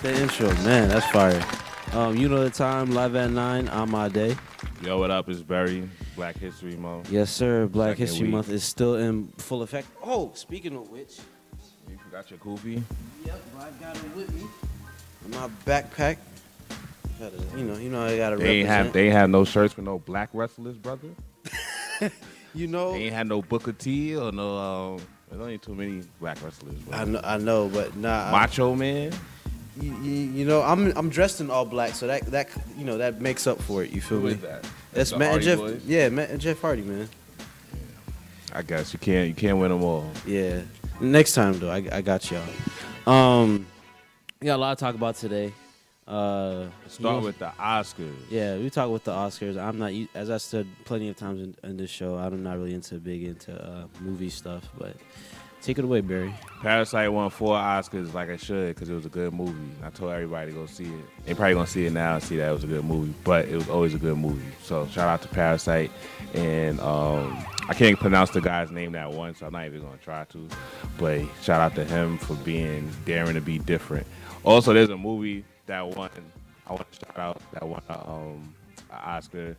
the intro, man. That's fire. You know the time, live at 9 on my day. Yo, what up? It's Barry. Black History Month. Yes, sir. Black Second History week. Month is still in full effect. Oh, speaking of which, You forgot your goofy? yep, I got it with me. In my backpack. I gotta represent. They ain't have no shirts with no black wrestlers, brother. You know, They ain't had no Booker T or no. There's only too many black wrestlers. Bro. I know, but nah. Macho Man. I'm dressed in all black, so that makes up for it. You feel Who me? is that? That's the Matt and Hardy Jeff. Boys? Yeah, Matt and Jeff Hardy, man. I guess you can't win them all. Yeah. Next time though, I got y'all. We got a lot to talk about today. Start with the Oscars. Yeah, we talk with the Oscars. I'm not, as I said plenty of times in this show, I'm not really big into movie stuff, but take it away, Barry. Parasite won 4 Oscars like it should because it was a good movie. I told everybody to go see it. They probably gonna see it now and see that it was a good movie, but it was always a good movie. So shout out to Parasite, and I can't pronounce the guy's name that won, so I'm not even gonna try to. But shout out to him for daring to be different. Also, there's a movie that won. I want to shout out that won an Oscar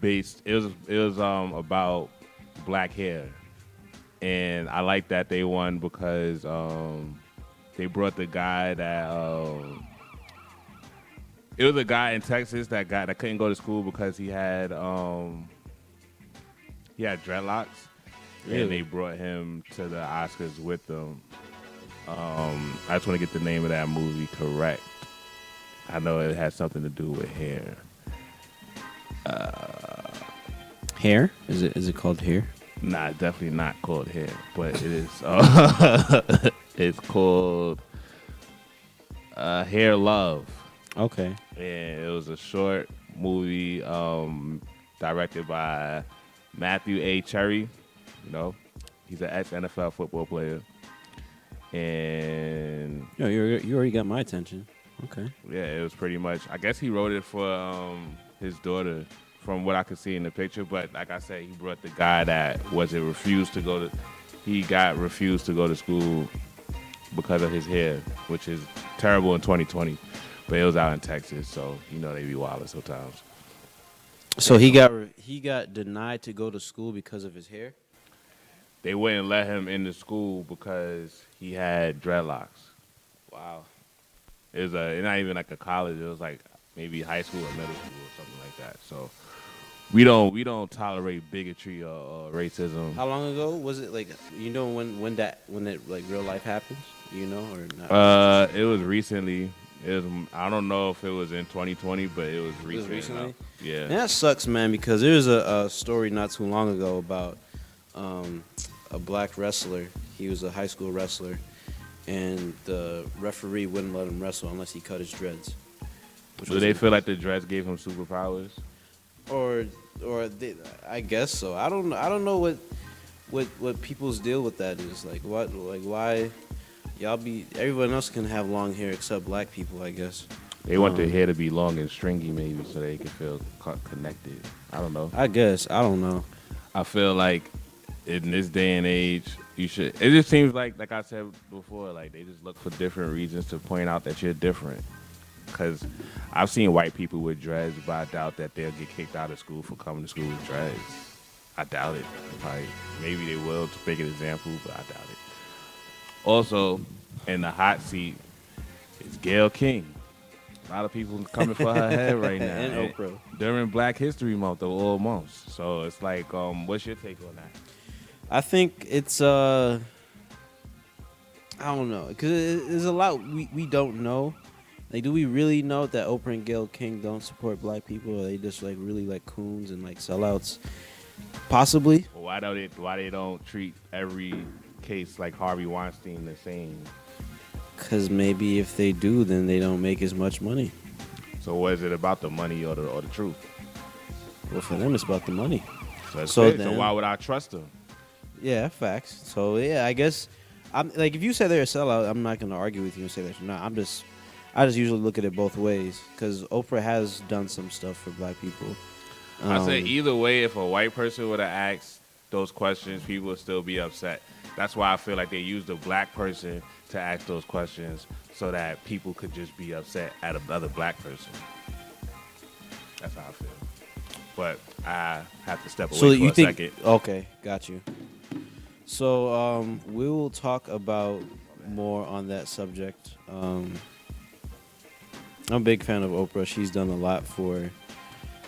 based. It was about black hair. And I like that they won because they brought the guy that it was a guy in Texas that couldn't go to school because he had dreadlocks, Really? and they brought him to the Oscars with them. I just want to get the name of that movie correct. I know it has something to do with hair. Hair? Is it called Hair? Nah, definitely not called Hair, but it is. It's called Hair Love. Okay. And it was a short movie directed by Matthew A. Cherry. You know, he's an ex-NFL football player. And Yo, you already got my attention. Okay. yeah, it was pretty much. I guess he wrote it for his daughter, from what I could see in the picture. But like I said, he brought the guy that refused to go to. He got refused to go to school because of his hair, which is terrible in 2020. But it was out in Texas, so they be wildin' sometimes. So he got denied to go to school because of his hair? They wouldn't let him into school because he had dreadlocks. Wow. It was not even like a college. It was like maybe high school or middle school or something like that. So we don't tolerate bigotry or racism. How long ago was it? Like, when it like real life happens? Or not? It was recently. I don't know if it was in 2020, but it was recent recently? enough. Yeah. And that sucks, man, because there was a story not too long ago about a black wrestler. He was a high school wrestler, and the referee wouldn't let him wrestle unless he cut his dreads. Do they feel like the dreads gave him superpowers? I guess so. I don't know what people's deal with that is. Like why everyone else can have long hair except black people, I guess. They want their hair to be long and stringy, maybe, so they can feel connected. I don't know. I guess. I don't know. I feel like in this day and age, you should. It just seems like I said before, like they just look for different reasons to point out that you're different. Because I've seen white people with dreads, but I doubt that they'll get kicked out of school for coming to school with dreads. I doubt it. Maybe they will to make an example, but I doubt it. Also, in the hot seat is Gayle King. A lot of people coming for her head right now. And Oprah. During Black History Month of all months. So it's like, what's your take on that? I think it's I don't know, because there's a lot we don't know. Like, do we really know that Oprah and Gayle King don't support black people, or are they just like really like coons and like sellouts? Possibly. Well, why they don't treat every case like Harvey Weinstein the same? Because maybe if they do, then they don't make as much money. So what is it about, the money or the truth? Well, for them, it's about the money. So why would I trust them? Yeah, facts. So yeah, I guess I'm like, if you say they're a sellout, I'm not gonna argue with you and say that you're not. I just usually look at it both ways, because Oprah has done some stuff for black people. I say either way, if a white person would have asked those questions, people would still be upset. That's why I feel like they use the black person to ask those questions so that people could just be upset at another black person. That's how I feel. But I have to step So away for you a think? second. Okay, got you. So we will talk about more on that subject. I'm a big fan of Oprah. She's done a lot for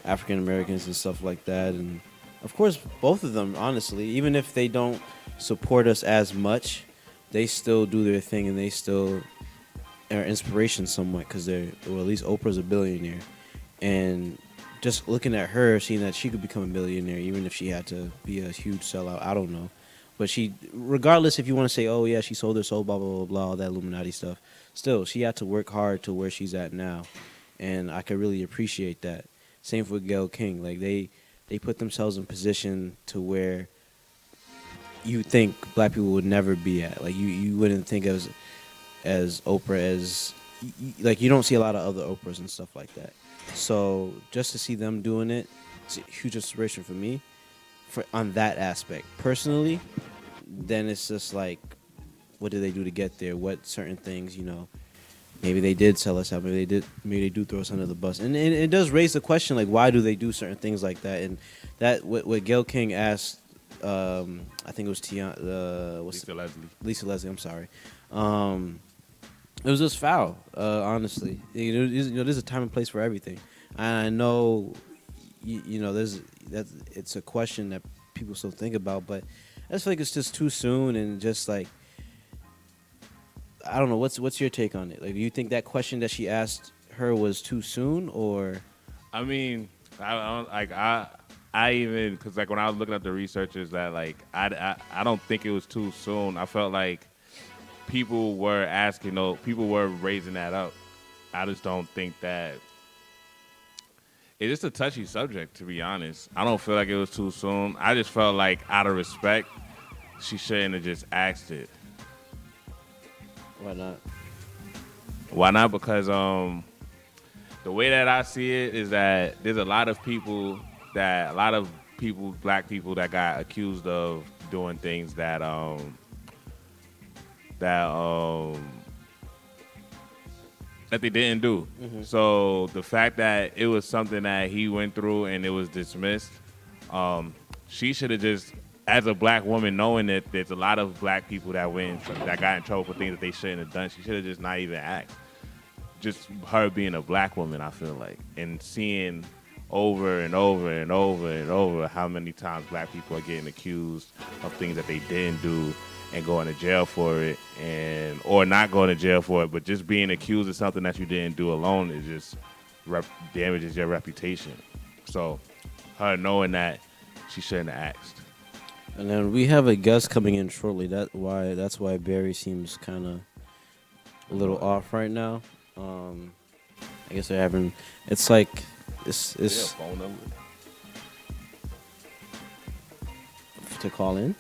African Americans and stuff like that, and of course, both of them. Honestly, even if they don't support us as much, they still do their thing, and they still are inspiration somewhat because well, at least Oprah's a billionaire, and just looking at her, seeing that she could become a millionaire, even if she had to be a huge sellout. I don't know, but she, regardless, if you want to say, oh yeah, she sold her soul, blah blah blah blah, all that Illuminati stuff. Still, she had to work hard to where she's at now, and I could really appreciate that. Same with Gayle King. Like they put themselves in position to where you think black people would never be at. Like you wouldn't think as Oprah as like you don't see a lot of other Oprahs and stuff like that. So just to see them doing it, it's a huge inspiration for me, for on that aspect. Personally, then it's just like, what did they do to get there? What certain things, maybe they did sell us out. Maybe they do throw us under the bus. And it does raise the question, like, why do they do certain things like that? And that what Gayle King asked, I think it was Lisa Leslie. Lisa Leslie. I'm sorry. It was just foul, honestly. There's a time and place for everything. And I know, it's a question that people still think about, but I just feel like it's just too soon and just like, I don't know. What's your take on it? Like, do you think that question that she asked her was too soon, or? I mean, I even because like when I was looking at the researchers that like I don't think it was too soon. I felt like people were asking, people were raising that up. I just don't think that it's just a touchy subject, to be honest. I don't feel like it was too soon. I just felt like out of respect, she shouldn't have just asked it. Why not? Why not? Because the way that I see it is that there's a lot of people, black people that got accused of doing things that that they didn't do. Mm-hmm. So the fact that it was something that he went through and it was dismissed, she should have just, as a black woman, knowing that there's a lot of black people that got in trouble for things that they shouldn't have done, she should have just not even asked. Just her being a black woman, I feel like, and seeing over and over and over and over how many times black people are getting accused of things that they didn't do and going to jail for it, or not going to jail for it, but just being accused of something that you didn't do alone is just damages your reputation. So her knowing that, she shouldn't have asked. And then we have a guest coming in shortly. That's why Barry seems kind of a little off right now. I guess they're having. It's like it's phone number to call in.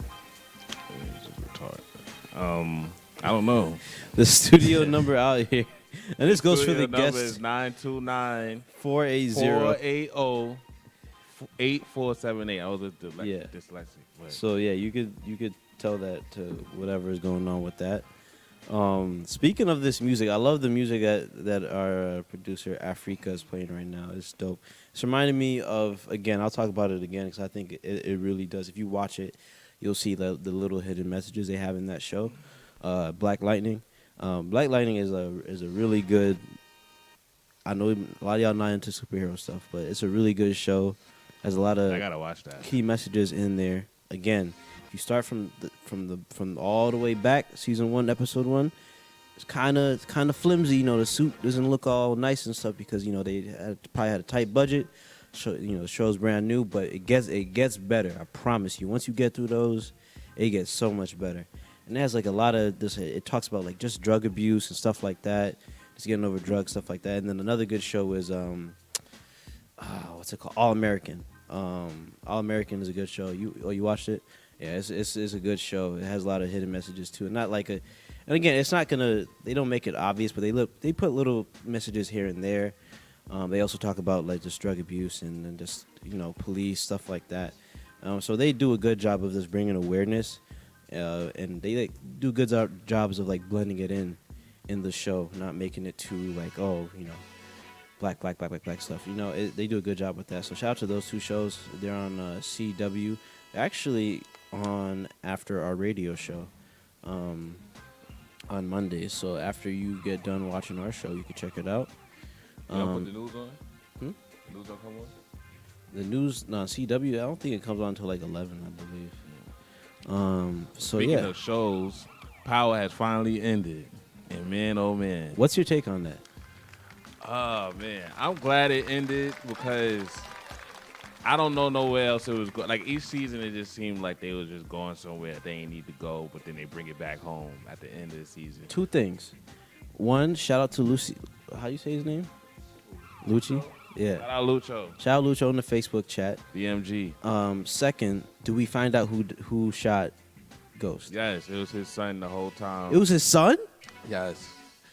I don't know. The studio number out here, and this goes for the guests. guests. Is 929 480 8478. I was dyslexic. So yeah, you could tell that to whatever is going on with that. Speaking of this music, I love the music that our producer Afrika is playing right now. It's dope. It's reminding me of, again, I'll talk about it again because I think it really does. If you watch it, you'll see the little hidden messages they have in that show. Black Lightning. Black Lightning is a really good. I know a lot of y'all not into superhero stuff, but it's a really good show. Has a lot of I gotta watch that. Key messages in there. Again, if you start from all the way back, season 1, episode 1, it's kind of flimsy. The suit doesn't look all nice and stuff because they probably had a tight budget. So, the show's brand new, but it gets better. I promise you. Once you get through those, it gets so much better. And it has like a lot of this. It talks about like just drug abuse and stuff like that, just getting over drugs, stuff like that. And then another good show is what's it called? All American. All American is a good show. You watched it? Yeah, it's a good show. It has a lot of hidden messages too, and not like and again, it's not gonna. They don't make it obvious, but they put little messages here and there. They also talk about like just drug abuse and just police stuff like that. So they do a good job of just bringing awareness and they like, do good jobs of like blending it in the show, not making it too like black stuff. They do a good job with that. So shout out to those two shows. They're on CW. They're actually on after our radio show on Mondays. So after you get done watching our show, you can check it out. You don't put the news on? Hmm? The news don't come on? The news, no, CW, I don't think it comes on until like 11, I believe. So Speaking yeah. of shows, Power has finally ended. And man, oh man. What's your take on that? Oh man, I'm glad it ended because I don't know nowhere else it was like each season it just seemed like they was just going somewhere they ain't need to go, but then they bring it back home at the end of the season. Two things. One, shout out to Lucy. How you say his name? Lucci? Yeah. Shout out Lucho. Shout out Lucho in the Facebook chat. BMG. Second, do we find out who shot Ghost? Yes, it was his son the whole time. It was his son? Yes.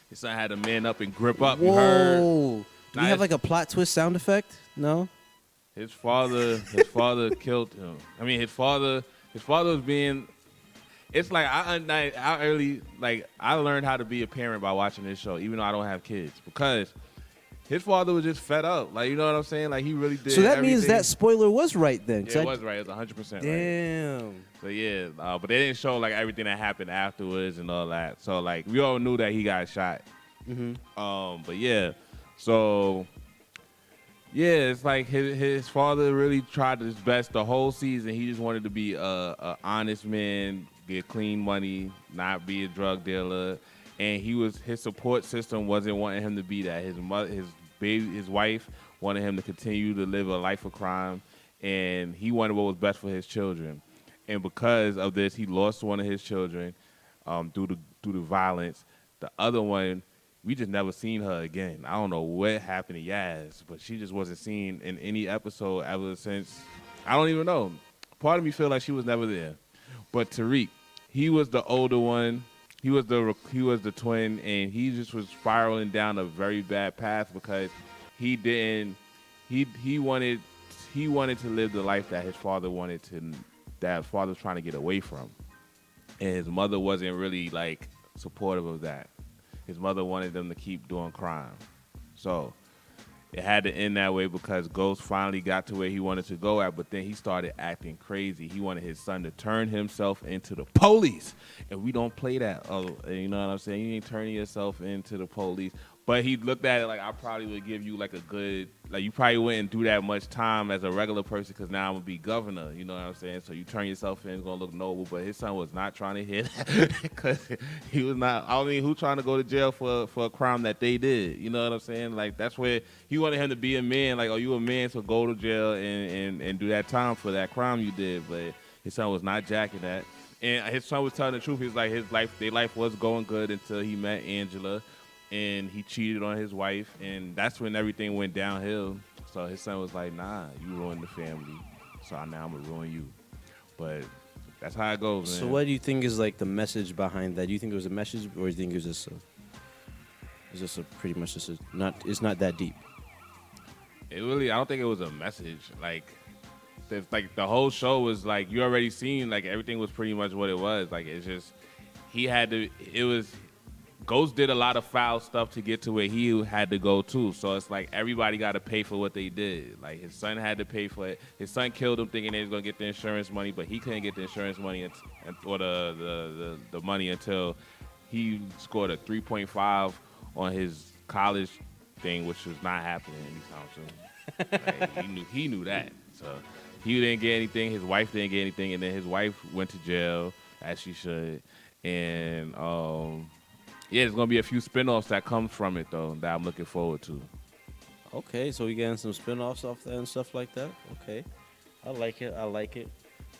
His son had to man up and grip up. Whoa. You heard? Do we have like a plot twist sound effect? No? His father killed him. I mean, his father was being. It's like I early like I learned how to be a parent by watching this show, even though I don't have kids, because his father was just fed up. Like, you know what I'm saying? Like, he really did. So that everything. means that spoiler was right then. Yeah, it was right. It was 100% right. Damn. So yeah, but they didn't show like everything that happened afterwards and all that. So like we all knew that he got shot. Mm-hmm. But yeah, so yeah, it's like his father really tried his best the whole season. He just wanted to be a honest man, get clean money, not be a drug dealer. And his support system wasn't wanting him to be that. His mother, his wife wanted him to continue to live a life of crime, and he wanted what was best for his children. And because of this, he lost one of his children due to violence. The other one, we just never seen her again. I don't know what happened to Yaz, but she just wasn't seen in any episode ever since. I don't even know. Part of me feel like she was never there. But Tariq, he was the older one. He was the twin, and he just was spiraling down a very bad path because he wanted to live the life that his father wanted to, that his father was trying to get away from, and his mother wasn't really like supportive of that. His mother wanted them to keep doing crime, so it had to end that way because Ghost finally got to where he wanted to go at, but then he started acting crazy. He wanted his son to turn himself into the police, and we don't play that. Oh, you know what I'm saying? You ain't turning yourself into the police. But he looked at it like, I probably would give you like a good, like you probably wouldn't do that much time as a regular person because now I'm going to be governor, you know what I'm saying? So you turn yourself in, it's going to look noble. But his son was not trying to hear that because he was not, I mean, who trying to go to jail for a crime that they did? You know what I'm saying? Like, that's where he wanted him to be a man. Like, oh, you a man, so go to jail and do that time for that crime you did. But his son was not jacking that. And his son was telling the truth. He was like, their life was going good until he met Angela. And he cheated on his wife, and that's when everything went downhill. So his son was like, nah, you ruined the family, so now I'm going to ruin you. But that's how it goes, man. So what do you think is like the message behind that? Do you think it was a message, or do you think it was just pretty much just it's not that deep? I don't think it was a message. Like the whole show was like, you already seen, like everything was pretty much what it was. Like it's just, Ghost did a lot of foul stuff to get to where he had to go to. So it's like everybody got to pay for what they did. Like his son had to pay for it. His son killed him thinking they was going to get the insurance money, but he couldn't get the insurance money or the money until he scored a 3.5 on his college thing, which was not happening anytime soon. Like, he knew that. So he didn't get anything. His wife didn't get anything. And then his wife went to jail, as she should. And yeah, there's going to be a few spinoffs that come from it, though, that I'm looking forward to. Okay, so we getting some spinoffs off that and stuff like that? Okay. I like it.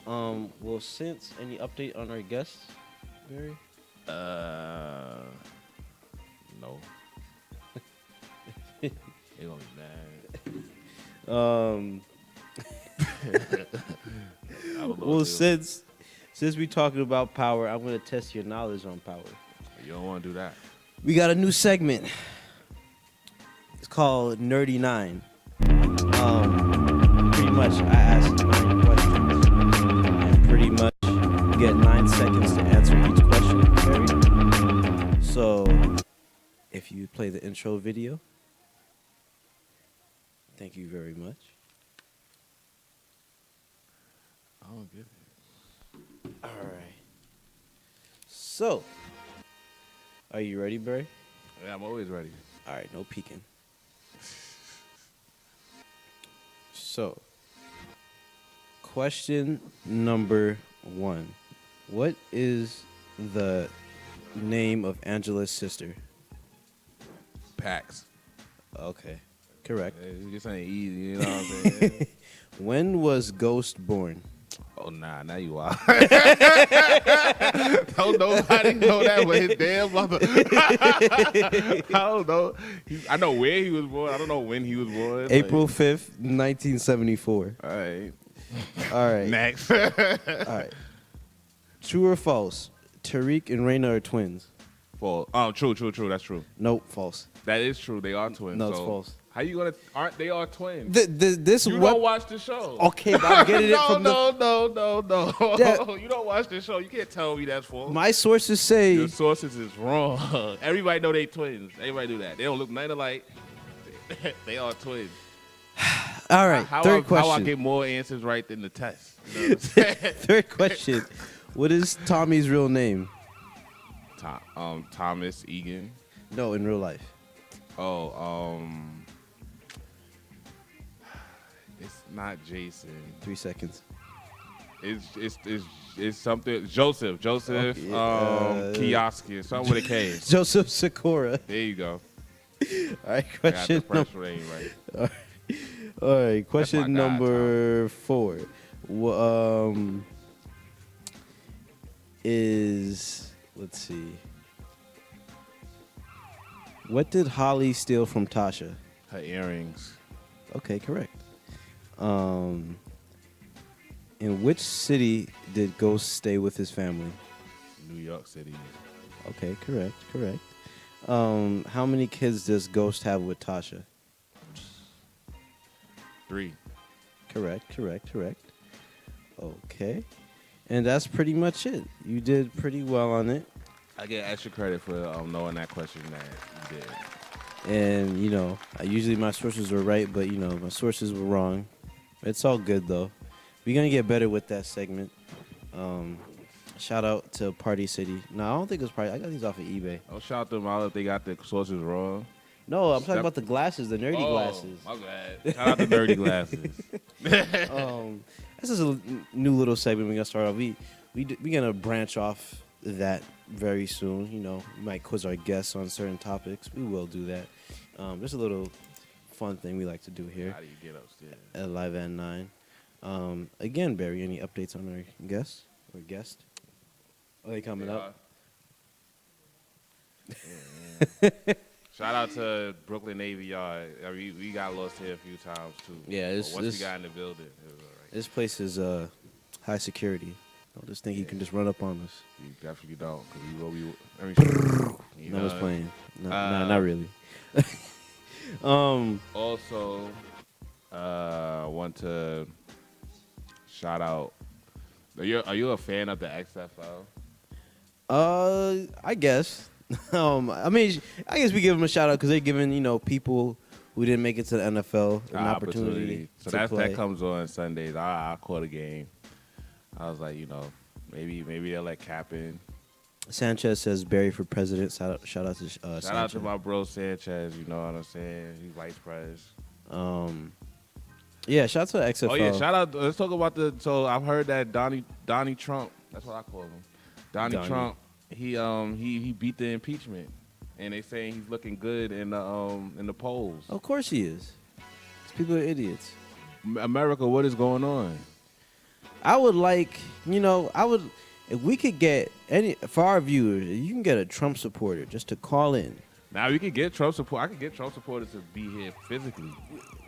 Well, since any update on our guests, Barry? No. They're going to be mad. Well, since we talking about power, I'm going to test your knowledge on power. You don't want to do that. We got a new segment. It's called Nerdy 9. Pretty much, I asked 9 questions. And pretty much, You get 9 seconds to answer each question, Barry. So, if you play the intro video, thank you very much. I don't get it. All right. So, are you ready, Barry? Yeah, I'm always ready. All right, no peeking. So, question number 1. What is the name of Angela's sister? Pax. Okay, correct. This ain't easy, you know what I'm saying? When was Ghost born? Oh, nah, now you are. Don't nobody know that but his damn mother. I don't know. I know where he was born. I don't know when he was born. April 5th, 1974. All right. All right. Next. All right. True or false? Tariq and Raina are twins. False. Oh, true. That's true. Nope, false. That is true. They are twins. No, it's so false. How you gonna? Aren't they are twins? This You what? don't watch the show. Okay, but I'm getting it from no. That- You don't watch the show. You can't tell me that's false. My sources say. Your sources is wrong. Everybody know they twins. Everybody do that. They don't look nothing alike. They are twins. All right. Third question. How I get more answers right than the test? You know what I'm saying? Third question. What is Tommy's real name? Thomas Egan. No, in real life. Oh, it's not Jason. 3 seconds. It's something Joseph Okay, Kioski, something with a K. Joseph Sikora. There you go. All right. Got the Question first name right. All right. Question my guy, number 4. Let's see. What did Holly steal from Tasha? Her earrings. Okay, correct. In which city did Ghost stay with his family? New York City. Okay, correct. How many kids does Ghost have with Tasha? 3. Correct. Okay. And that's pretty much it. You did pretty well on it. I get extra credit for knowing that question that you did. And, usually my sources were right, but, my sources were wrong. It's all good, though. We're going to get better with that segment. Shout out to Party City. No, I don't think it was Party. I got these off of eBay. Oh, shout them out if they got the sources wrong. No, I'm talking about the glasses, the nerdy glasses. My bad. Shout out the nerdy glasses. This is a new little segment we're going to start off. We're going to branch off that very soon. We might quiz our guests on certain topics. We will do that. Just a little fun thing we like to do here. How do you get upstairs? At Live at 9. Again, Barry, any updates on our guest or guest? Are they coming up? Yeah. Shout out to Brooklyn Navy Yard. We got lost here a few times too. Yeah, once we got in the building, it was all right. This place is high security. Don't just think you can just run up on us. You definitely don't, because I was playing. Not really. Also, want to shout out. Are you a fan of the XFL? I guess. I guess we give them a shout out because they're giving people who didn't make it to the NFL an opportunity. So to play. that comes on Sundays. I caught a game. I was like, maybe they'll let Cap in. Sanchez says Barry for president. Shout out to Shout Sanchez. out to my bro Sanchez. You know what I'm saying? He's vice president. Yeah, shout out to XFL. Oh yeah, shout out. Let's talk about So I've heard that Donnie Trump. That's what I call him. Donnie Trump. He beat the impeachment, and they saying he's looking good in the polls. Of course he is. These people are idiots. America, what is going on? I would if we could get for our viewers, you can get a Trump supporter just to call in. Now we could get Trump support. I could get Trump supporters to be here physically.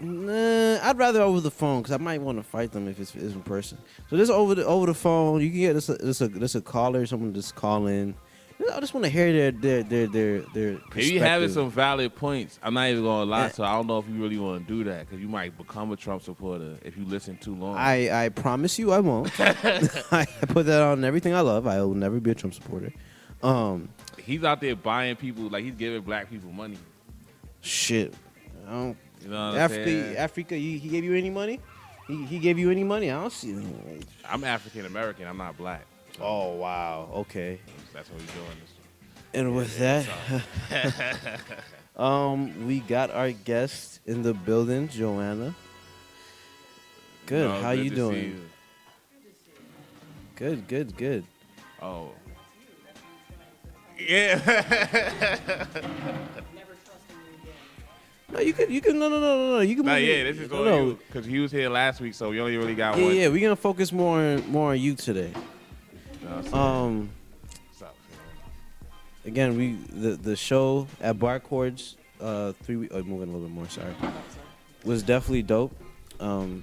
Nah, I'd rather over the phone because I might want to fight them if it's in person. So just over the phone, you can get this a caller, someone just call in. I just want to hear their perspective. If you having some valid points, I'm not even gonna lie. So I don't know if you really want to do that because you might become a Trump supporter if you listen too long. I promise you I won't. I put that on everything I love. I will never be a Trump supporter. He's out there buying people, like he's giving black people money. Shit. I don't, You know what I'm saying? Africa, he gave you any money? He gave you any money? I don't see anything. I'm African American. I'm not black. So Oh, wow. Okay. that's what he's doing. And with that, we got our guest in the building, Joanna. Good. No, How good you to doing? see you. Good. Oh. Yeah. No, you can. No. You can. Nah, move yeah, it. this is No, on no. you because he was here last week, so we only really got Yeah, one. yeah. We're gonna focus more on you today. No, Um, what's up, man? Again, the show at Barchords, 3 weeks. Oh, moving a little bit more. Sorry, was definitely dope.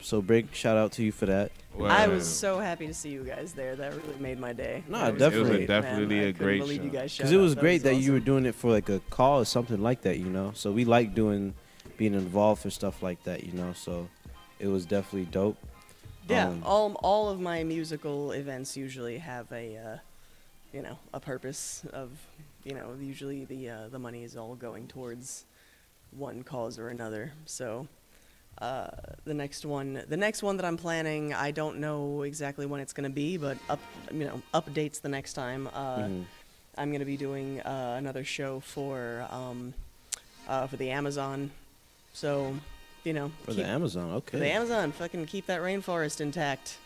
So big shout out to you for that. Well, I was so happy to see you guys there. That really made my day. No, That was definitely. great, It was definitely man. a I couldn't great believe you show. guys showed Because it was up. great that you awesome. were doing it for like a call or something like that, you know. So we like being involved for stuff like that, you know. So it was definitely dope. Yeah, Um, all of my musical events usually have a purpose of, usually the money is all going towards one cause or another. So the next one that I'm planning, I don't know exactly when it's going to be, but updates the next time. I'm going to be doing another show for the Amazon. So, For the Amazon, okay. for the Amazon, fucking keep that rainforest intact.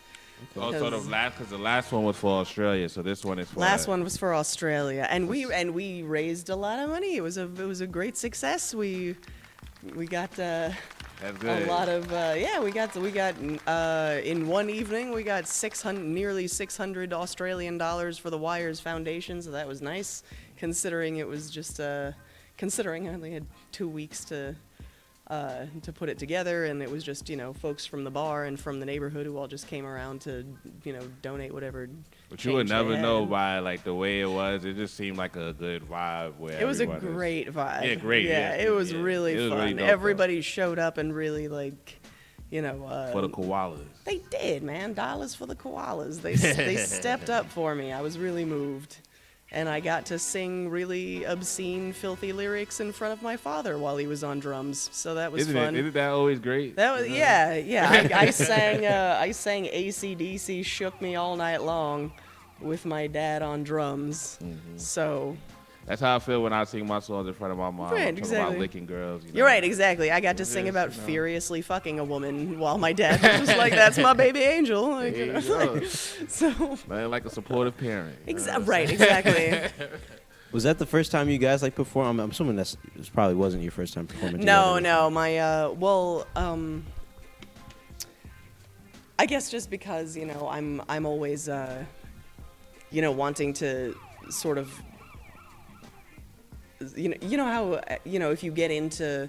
Oh, so because the last one was for Australia, so this one is for Last one was for Australia, and we raised a lot of money. It was a great success. We got That's good. a lot of we got in one evening we got nearly $600 Australian dollars for the Wires Foundation, so that was nice considering it was just considering I only had 2 weeks to put it together, and it was just folks from the bar and from the neighborhood who all just came around to donate whatever. But you would change they never had. know by like the way it was. It just seemed like a good vibe. Where It was a everyone great vibe. Yeah, great, Yeah, yes, it was yeah. really It was fun. really dope, Everybody showed up and really for the koalas. They did, man. Dollars for the koalas. They stepped up for me. I was really moved. And I got to sing really obscene, filthy lyrics in front of my father while he was on drums. So that was fun. Isn't that always great? That was yeah. I sang AC/DC "Shook Me All Night Long" with my dad on drums. So That's how I feel when I sing my songs in front of my mom. Right, I'm talking exactly. about licking girls. you're right, exactly. I got to sing about furiously fucking a woman while my dad was just like, "That's my baby angel." Like, There you go. so Man, like a supportive parent. right, exactly. Was that the first time you guys like performed? I'm assuming this probably wasn't your first time performing. No, together. my I guess just because I'm always wanting to sort of how if you get into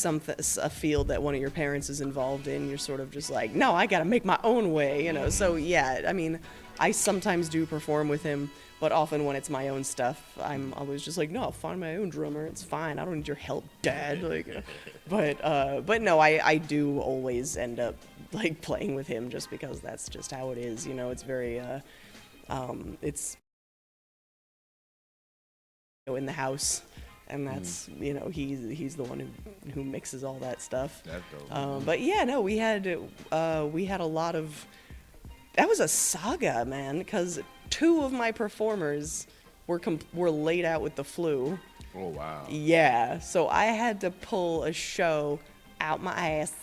a field that one of your parents is involved in, you're sort of just like, no, I gotta make my own way, So yeah, I mean, I sometimes do perform with him, but often when it's my own stuff, I'm always just like, no, I'll find my own drummer. It's fine. I don't need your help, Dad. But no, I do always end up like playing with him just because that's just how it is. It's very it's in the house, and that's he's the one who mixes all that stuff. That's dope. But yeah, no, we had a lot of. That was a saga, man, because 2 of my performers were laid out with the flu. Oh, wow. Yeah, so I had to pull a show out my ass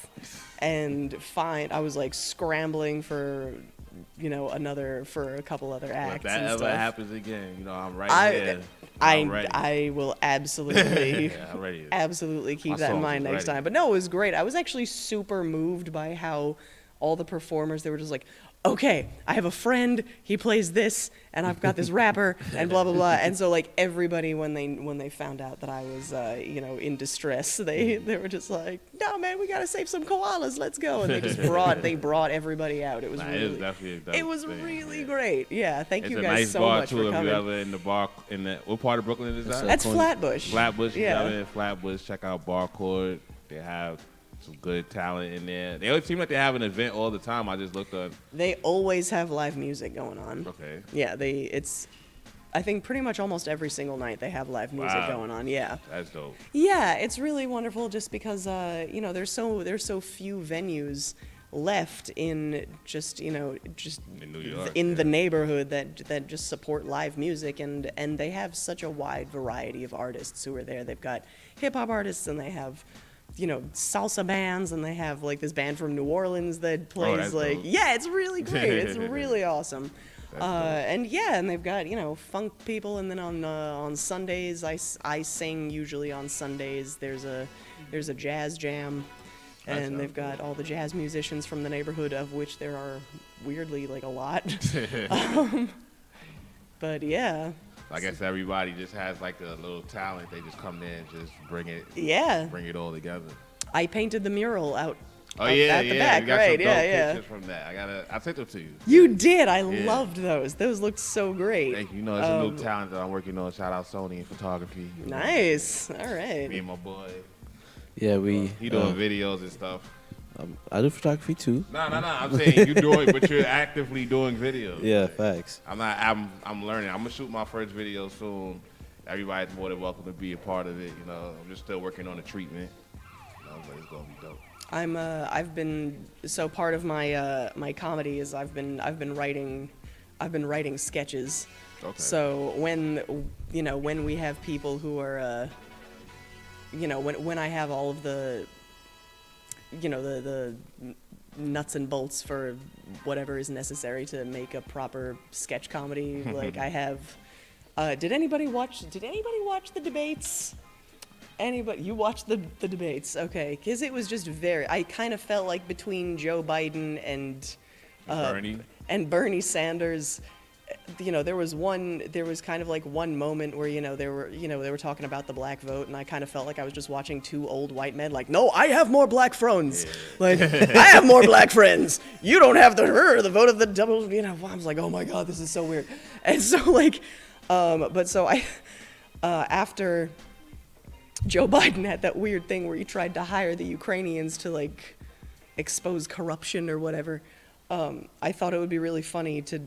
and I was like scrambling for for a couple other acts. If that and ever stuff. happens again, I'm right here. I'm ready. I will absolutely Yeah, I'm ready. absolutely keep My that in songs mind is next ready. time. But no, it was great. I was actually super moved by how all the performers, they were just like, okay, I have a friend, he plays this, and I've got this rapper, and blah blah blah. And so like everybody, when they found out that I was in distress, they were just like, no man, we gotta save some koalas, let's go. And they brought everybody out. It was it was really great. Yeah, thank you a guys nice so bar much too, for if coming. you ever in the bar what part of Brooklyn is that? That's Flatbush. Flatbush. Yeah. Yeah. In Flatbush, check out Barcord. They have some good talent in there. They always seem like they have an event all the time. I just looked up. They always have live music going on. Okay. Yeah, I think pretty much almost every single night they have live music going on. Yeah. That's dope. Yeah, it's really wonderful just because there's so few venues left in just In New York, in the neighborhood that just support live music, and they have such a wide variety of artists who are there. They've got hip hop artists, and they have salsa bands, and they have like this band from New Orleans that plays that's like dope. yeah, it's really great. It's really awesome. That's And they've got funk people, and then on Sundays I sing usually on Sundays. There's a jazz jam, and they've got all the jazz musicians from the neighborhood, of which there are weirdly like a lot. But yeah. I guess everybody just has like a little talent. They just come there and just bring it all together. I painted the mural out. Oh at yeah, the yeah. back, You got right? some dope Yeah. pictures from that. I sent them to you. You did. I Yeah. loved those. Those looked so great. Thank you. It's a new talent that I'm working on. Shout out Sony in photography. Nice. All right. Me and my boy. Yeah, He doing videos and stuff. I do photography too. No. I'm saying you doing, but you're actively doing videos. Yeah, facts. I'm learning. I'm gonna shoot my first video soon. Everybody's more than welcome to be a part of it. I'm just still working on the treatment. But it's gonna be dope. I've been so part of my my comedy is I've been writing sketches. Okay. So when we have people who are when I have all of the the nuts and bolts for whatever is necessary to make a proper sketch comedy, like I have. Did anybody watch the debates? Anybody? You watched the debates? Okay, because it was just I kind of felt like between Joe Biden and Bernie Sanders, there was kind of like one moment where they were talking about the black vote, and I kind of felt like I was just watching two old white men like, no, I have more black friends, like I have more black friends. You don't have the vote of the double. I was like, oh my god, this is so weird. And so like, but so I after Joe Biden had that weird thing where he tried to hire the Ukrainians to like expose corruption or whatever. I thought it would be really funny to,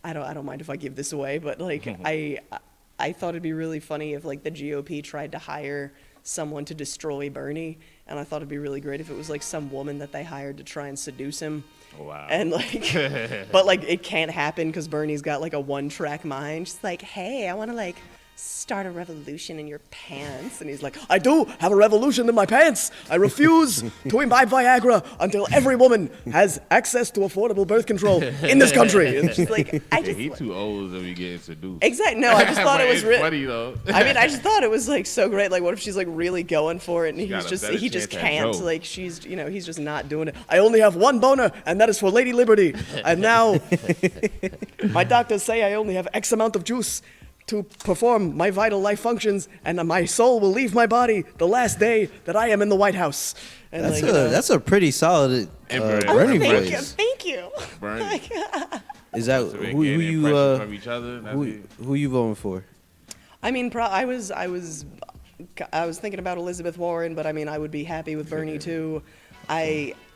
I don't mind if I give this away, but like I thought it'd be really funny if like the GOP tried to hire someone to destroy Bernie, and I thought it'd be really great if it was like some woman that they hired to try and seduce him. Wow. And like, but like it can't happen because Bernie's got like a one-track mind. She's like, hey, I want to like start a revolution in your pants. And he's like, I do have a revolution in my pants. I refuse to imbibe Viagra until every woman has access to affordable birth control in this country. And she's like, he too old to be getting seduced. Exactly. No, I just thought it was funny though. I mean, I just thought it was like so great. Like, what if she's like really going for it, and he just can't. Like, he's just not doing it. I only have one boner, and that is for Lady Liberty. And now my doctors say I only have X amount of juice to perform my vital life functions, and my soul will leave my body the last day that I am in the White House. And that's a pretty solid Bernie voice. Thank you. Bernie. Is that So who you from each other? who you voting for? I mean, I was thinking about Elizabeth Warren, but I mean, I would be happy with Bernie too.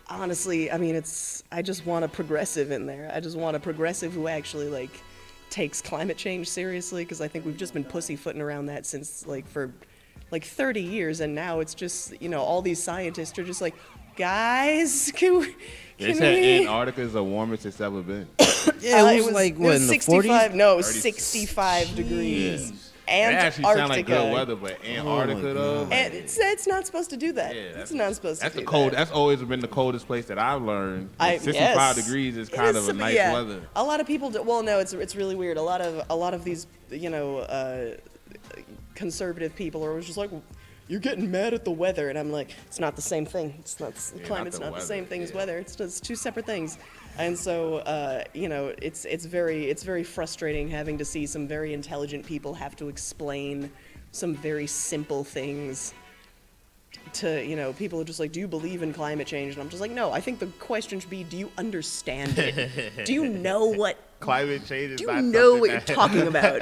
Honestly, I mean, I just want a progressive in there. I just want a progressive who actually like takes climate change seriously, because I think we've just been pussyfooting around that since for 30 years, and now it's just all these scientists are just like, guys, They said Antarctica is the warmest it's ever been. Yeah, it was like it was in the 65, 40s? no, 65 degrees. It actually sounds like Antarctica. good weather, but Antarctica though. And it's not supposed to do that. Yeah, it's not supposed to That's do the cold. that. That's always been the coldest place that I've learned. 65 yes. degrees is It kind is of a nice yeah. weather. A lot of people do. Well, no, it's really weird. A lot of these conservative people are just like, you're getting mad at the weather, and I'm like, it's not the same thing. It's not not climate's the not the weather, same thing as yeah. weather. It's just two separate things. And so, it's very frustrating having to see some very intelligent people have to explain some very simple things to, people are just like, do you believe in climate change? And I'm just like, no, I think the question should be, do you understand it? Do you know what, Climate change is do not you know something what you're that- talking about?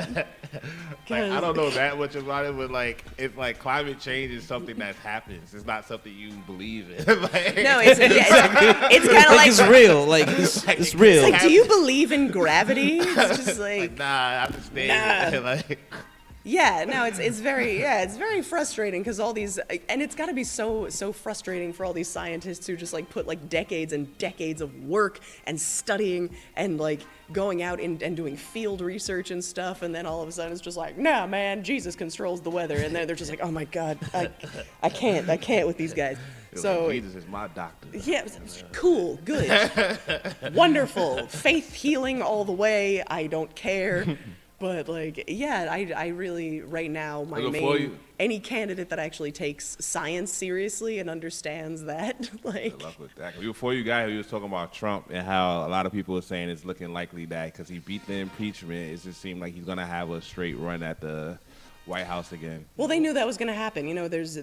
Like, I don't know that much about it, but like it's like climate change is something that happens. It's not something you believe in. Like, No, it's kind of like, it's real. Like it's real. it's like, do you believe in gravity? It's just like, nah, I understand. Nah. Like, yeah, no, it's very frustrating because all these, and it's got to be so frustrating for all these scientists who just like put like decades and decades of work and studying and like going out and doing field research and stuff, and then all of a sudden it's just like, nah, man, Jesus controls the weather, and they're just like, oh my God, I can't with these guys. So Jesus is my doctor. yeah, cool, good, wonderful, faith healing all the way. I don't care. But like, yeah, I really right now any candidate that actually takes science seriously and understands that, like, Good luck with that. Before you got here, you was talking about Trump and how a lot of people are saying it's looking likely that because he beat the impeachment, it just seemed like he's gonna have a straight run at the White House again. well, they knew that was going to happen. There's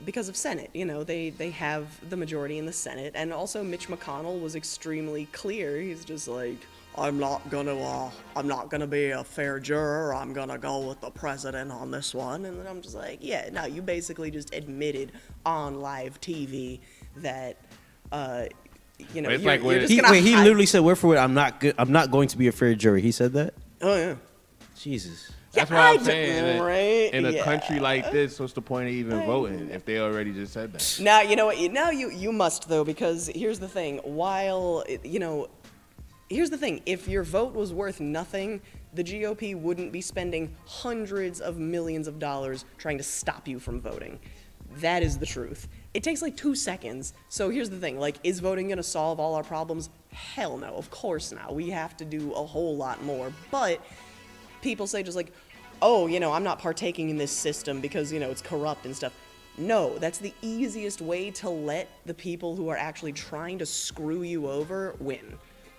because of Senate. They have the majority in the Senate, and also Mitch McConnell was extremely clear. He's just like, I'm not gonna be a fair juror. I'm gonna go with the president on this one. And then I'm just like, yeah, no, you basically just admitted on live TV that, It's you're like when- just gonna He hide- literally said word for word, I'm not going to be a fair jury. He said that? Oh yeah. Jesus. That's Yeah, what I'm I saying. do- right? In a Yeah. country like this, what's the point of even voting if they already just said that? Now, you know what? Now you must, though, because here's the thing. Here's the thing. If your vote was worth nothing, the GOP wouldn't be spending hundreds of millions of dollars trying to stop you from voting. That is the truth. It takes like 2 seconds. So here's the thing. Like, is voting going to solve all our problems? Hell no. Of course not. We have to do a whole lot more. But people say just like, oh, I'm not partaking in this system because, it's corrupt and stuff. No, that's the easiest way to let the people who are actually trying to screw you over win.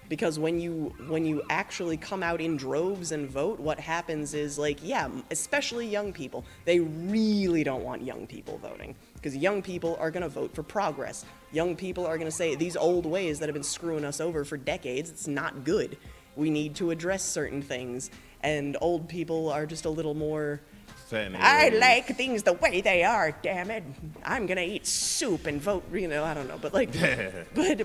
Because when you actually come out in droves and vote, what happens is like, yeah, especially young people, they really don't want young people voting. Because young people are going to vote for progress. Young people are going to say, these old ways that have been screwing us over for decades, it's not good. We need to address certain things. And old people are just a little more, I like things the way they are, damn it. I'm going to eat soup and vote, I don't know. But like,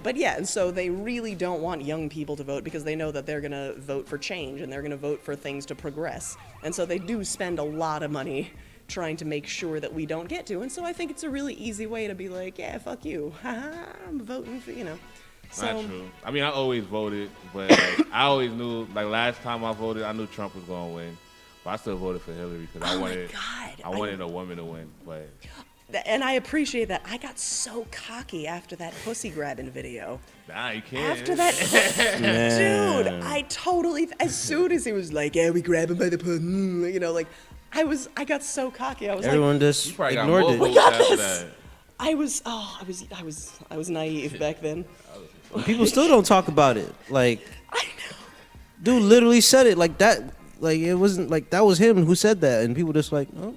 but yeah, and so they really don't want young people to vote because they know that they're going to vote for change and they're going to vote for things to progress. And so they do spend a lot of money trying to make sure that we don't get to. And so I think it's a really easy way to be like, yeah, fuck you. I'm voting for, So, Not true. I mean, I always voted, but like, I always knew, like last time I voted, I knew Trump was going to win. But I still voted for Hillary because I wanted a woman to win. But and I appreciate that. I got so cocky after that pussy grabbing video. nah, you can't. After that, dude, I totally, as soon as he was like, yeah, we grab him by the pussy, like, I got so cocky. I was Everyone like, just You probably got ignored more it. votes got after this. that. I was naive back then. People still don't talk about it. Like, I know. dude literally said it like that. Like, it wasn't like that was him who said that, and people just like, oh,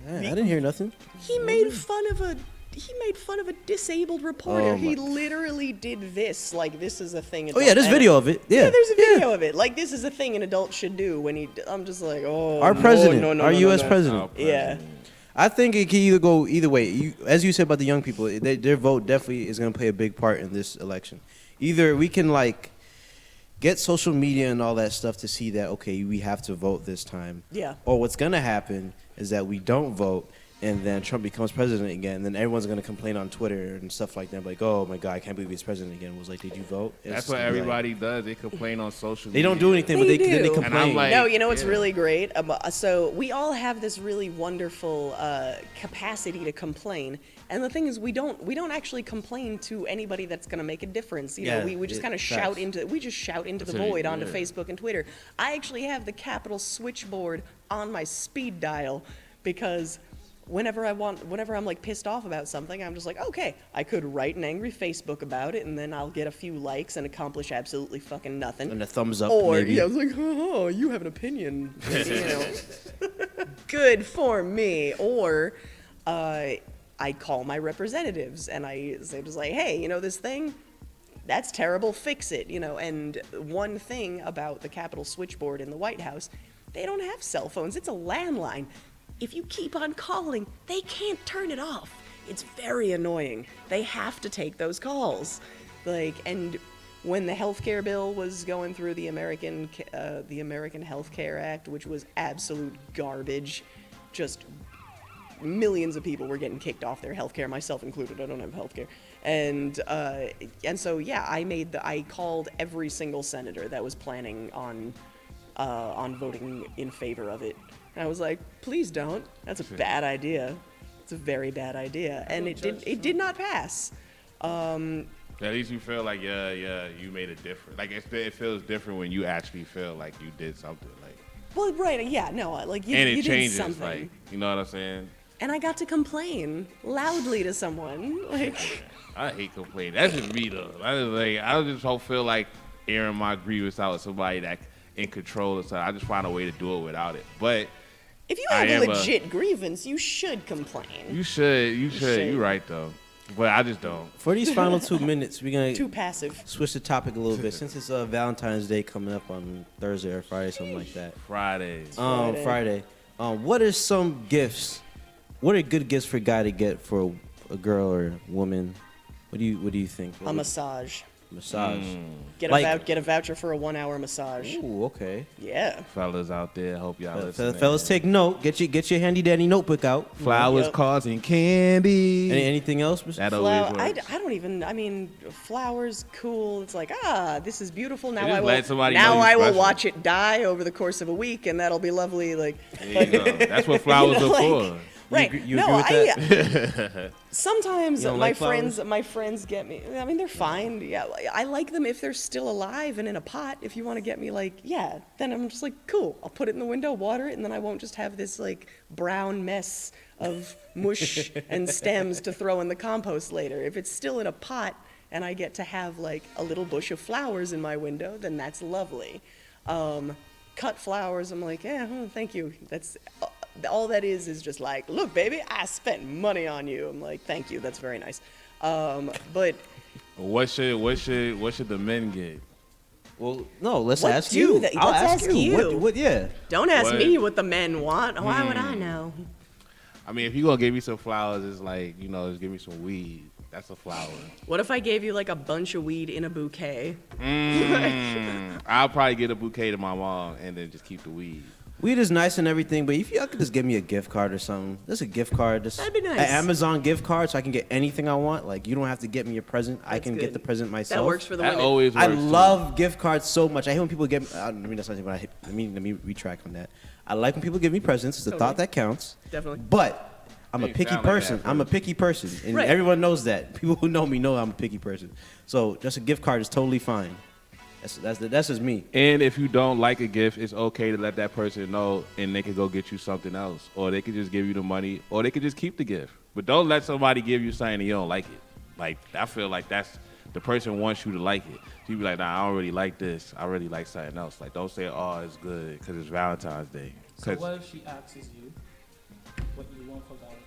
yeah, I didn't hear nothing. He made fun of a disabled reporter. Oh He my- literally did this. Like, this is a thing. Oh yeah, there's video of it. Yeah, Yeah, there's a video of it. Like, this is a thing an adult should do when he. I'm just like, oh. Our no, president, no, no, our no, U.S. no. president. Yeah. I think it can either go either way. As you said about the young people, their vote definitely is going to play a big part in this election. Either we can like get social media and all that stuff to see that, okay, we have to vote this time. Yeah. Or what's going to happen is that we don't vote, and then Trump becomes president again, and then everyone's going to complain on Twitter and stuff like that, like, oh my God, I can't believe he's president again. It was like, did you vote? That's It's what like- everybody does. They complain on social They media. don't do anything, but They then they do. complain. And I'm like, No, you know what's yeah. really great? So we all have this really wonderful capacity to complain, and the thing is, we don't actually complain to anybody that's going to make a difference. Yeah, We just kind of facts. shout into the That's it, void onto yeah. Facebook and Twitter. I actually have the Capitol switchboard on my speed dial because whenever I'm like pissed off about something, I'm just like, okay, I could write an angry Facebook about it, and then I'll get a few likes and accomplish absolutely fucking nothing. And a thumbs up, Or maybe. yeah, I was like, oh, you have an opinion, you know, good for me. Or I call my representatives and I say just like, hey, you know, this thing, that's terrible, fix it, you know. And one thing about the Capitol switchboard in the White House, they don't have cell phones. It's a landline. If you keep on calling, they can't turn it off. It's very annoying. They have to take those calls. Like, and when the healthcare bill was going through the American Health Care Act, which was absolute garbage, just millions of people were getting kicked off their healthcare, myself included. I don't have healthcare. And so yeah, I called every single senator that was planning on voting in favor of it. And I was like, please don't. That's a bad idea. It's a very bad idea. And it did not pass. At least you feel like you made a difference. Like it feels different when you actually feel like you did something. Like, well, right, yeah, no, like you, and it you changes. did something. Like, you know what I'm saying? And I got to complain loudly to someone. Like, I hate complaining. That's just me though. I just don't feel like airing my grievance out with somebody that in control of something. I just find a way to do it without it. But if you have a legit grievance, you should complain. You should. You're right though. But I just don't. For these final 2 minutes, we're going Too passive. switch the topic a little bit. Since it's Valentine's Day coming up on Thursday or Friday, something like that. Friday. Friday. What are some gifts? What are good gifts for a guy to get for a girl or a woman? What do you think? A massage. Massage. Get a voucher for a 1-hour massage. Ooh, okay. Yeah. Fellas out there, hope y'all listen. Fellas, take note. Get your handy dandy notebook out. Flowers, cards, and candy. Anything else? That always works. I don't even. I mean, flowers, cool. It's like, this is beautiful. Now Just let somebody Now know I you're will special. watch it die over the course of a week, and that'll be lovely. Like, There you go. That's what flowers You know, are like- for. right? you no, agree with sometimes You don't my like flowers? friends get me. I mean, they're fine. Yeah, I like them if they're still alive and in a pot. If you want to get me like, yeah, then I'm just like, cool. I'll put it in the window, water it, and then I won't just have this like brown mess of mush and stems to throw in the compost later. If it's still in a pot and I get to have like a little bush of flowers in my window, then that's lovely. Cut flowers, I'm like, yeah, thank you. That's all that is just like, look, baby, I spent money on you. I'm like, thank you, that's very nice. But What should the men get? Well, no, let's What ask do you. they- I'll let's ask you. What? Yeah. don't ask What? me what the men want. Why would I know? I mean, if you gonna give me some flowers, it's like, just give me some weed. That's a flower. What if I gave you like a bunch of weed in a bouquet? I'll probably get a bouquet to my mom and then just keep the weed. Weed is nice and everything, but if y'all could just give me a gift card or something, just a gift card, just That'd be nice. an Amazon gift card, so I can get anything I want. Like, you don't have to get me a present; I That's can get good. the present myself. That works for the That women. always works. I too. love gift cards so much. I hate when people give me. I mean, that's not what I hate. Let me retract on that. I like when people give me presents. It's the thought that counts. Definitely. But I'm a You picky sound like person. that I'm a person. picky person, and Right. everyone knows that. People who know me know I'm a picky person. So just a gift card is totally fine. That's just me. And if you don't like a gift, it's okay to let that person know, and they can go get you something else, or they could just give you the money, or they could just keep the gift. But don't let somebody give you something and you don't like it. Like, I feel like that's the person wants you to like it. So you be like, nah, I don't really like this. I really like something else. Like, don't say, oh, it's good because it's Valentine's Day. So 'Cause- what if she asks you what you want for Valentine's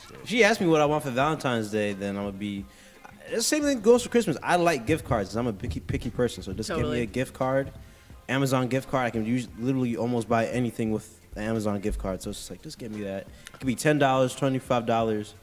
Day? If she asks me what I want for Valentine's Day, then I'm gonna be. The same thing goes for Christmas. I like gift cards. 'Cause I'm a picky person. So just give Totally. me a gift card, Amazon gift card. I can literally almost buy anything with the Amazon gift card. So it's just like, just give me that. It could be $10, $25.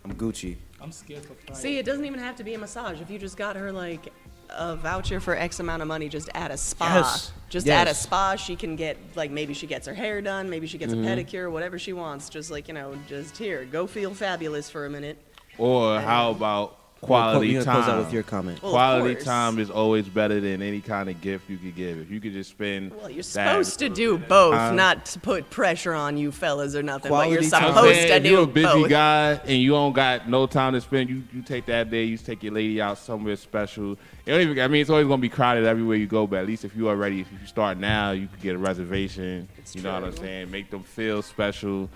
I'm Gucci. I'm scared for Friday. See, it doesn't even have to be a massage. If you just got her like a voucher for X amount of money, just at a spa. Yes. Just Yes. at a spa, she can get like maybe she gets her hair done, maybe she gets a pedicure, whatever she wants. Just like just here, go feel fabulous for a minute. Or how about quality You're gonna close out time. with your comment. Well, of Quality course. time is always better than any kind of gift you could give. If you could just spend. Well, you're that- supposed to do both, time. not to put pressure on you fellas or nothing, but Quality you're time. I'm supposed saying, to if you're do a busy both. guy and you don't got no time to spend, you take that day, you take your lady out somewhere special. You don't even, I mean, it's always gonna be crowded everywhere you go, but at least if you are ready, if you start now, you could get a reservation. It's You know what I'm true. saying? Make them feel special.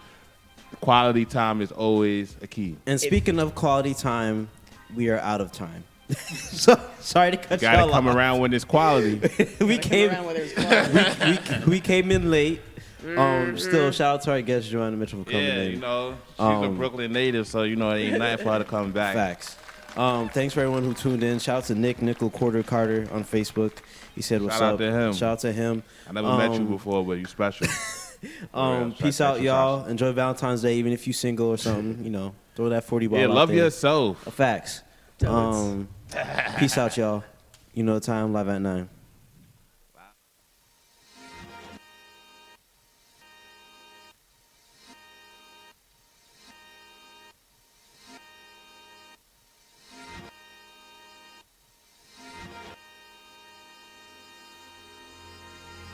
Quality time is always a key. And speaking of quality time, we are out of time. So sorry to cut Gotta y'all come off. around when it's quality. we Come came around where there's quality. we came in late. Still, shout out to our guest Joanna Mitchell for coming Yeah, in. you know, she's a Um, Brooklyn native, so you know it ain't nothing for her to come back. Facts. Thanks for everyone who tuned in. Shout out to Nickel Quarter Carter on Facebook. He said, "What's Shout out up?" to him. Shout out to him. I never met you before, but you special. real. Peace out, y'all. Enjoy Valentine's Day, even if you single or something. You know, throw that 40 ball Yeah, out love there. yourself. Facts. Peace out, y'all. You know the time. Live at 9.